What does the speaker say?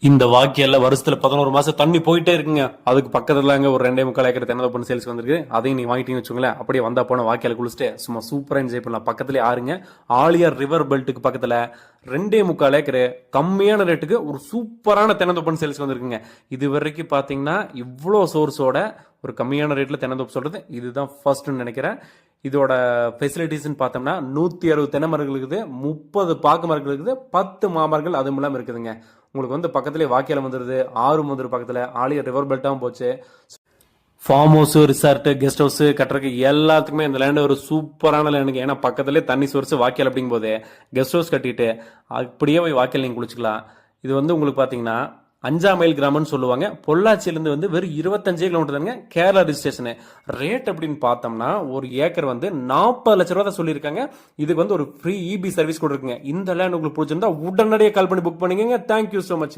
இந்த வாக்கியல்ல வருஷத்துல 11 மாசம் தண்ணி போயிட்டே இருக்குங்க. அதுக்கு பக்கத்துல ஒரு 2.25 ஏக்கர் தென்னந்தோப்பு சேல்ஸ் வந்திருக்கு. அதையும் நீங்க வாங்கிட்டீங்கன்னு வச்சுங்களேன், அப்படியே வந்தா போன வாக்கியால குளிச்சுட்டு சும்மா சூப்பரா என்ஜாய் பண்ணலாம். பக்கத்துலயே ஆறுங்க. ஆழியார் ரிவர் பெல்ட்டுக்கு பக்கத்துல 2.25 ஏக்கர் கம்மியான ரேட்டுக்கு ஒரு சூப்பரான தென்னந்தோப்பு சேல்ஸ் வந்திருக்குங்க. இது வரைக்கும் பாத்தீங்கன்னா இவ்வளோ சோர்ஸோட ஒரு கம்மியான ரேட்ல தென்னந்தோப்பு சொல்றது இதுதான் ஃபர்ஸ்ட்னு நினைக்கிறேன். இதோட ஃபெசிலிட்டிஸ்ன்னு பார்த்தோம்னா 160 தென்னை மரங்கள் இருக்குது, 30 பாக்கு மரங்கள் இருக்குது, 10 மாமரங்கள் அதுவும் இல்லாமல் இருக்குதுங்க. உங்களுக்கு பக்கத்துலேயே வாக்கியாலம் வந்துடுது, ஆறு வந்துடும் பக்கத்தில், ஆழியர் ரிவர் பெல்ட்டாகவும் போச்சு. Farm house, resort, guest house கட்டுறதுக்கு எல்லாத்துக்குமே இந்த லேண்டு ஒரு சூப்பரான லேண்டுங்க. ஏன்னா பக்கத்துலேயே தண்ணி சோர்ஸ் வாக்கியால் அப்படிங்கும் போது கெஸ்ட் ஹவுஸ் கட்டிட்டு அப்படியே போய் வாக்கியால் நீங்கள் குளிச்சுக்கலாம். இது உங்களுக்கு பார்த்தீங்கன்னா 5 மைல் கிராமம்னு சொல்லுவாங்க. பொள்ளாச்சியிலிருந்து வெறும் 25 கிலோமீட்டர் தாங்க கேரளா ரிஜிஸ்ட்ரேஷன். ரேட் அப்படின்னு பார்த்தோம்னா ஒரு ஏக்கர் 40 லட்ச ரூபா தான் சொல்லியிருக்காங்க. இதுக்கு ஒரு ஃப்ரீ இபி சர்வீஸ் கூட இருக்குங்க. இந்த லேண்ட் உங்களுக்கு பிடிச்சிருந்தா உடனடியாக கால் பண்ணி புக் பண்ணிக்கோங்க. Thank you so much.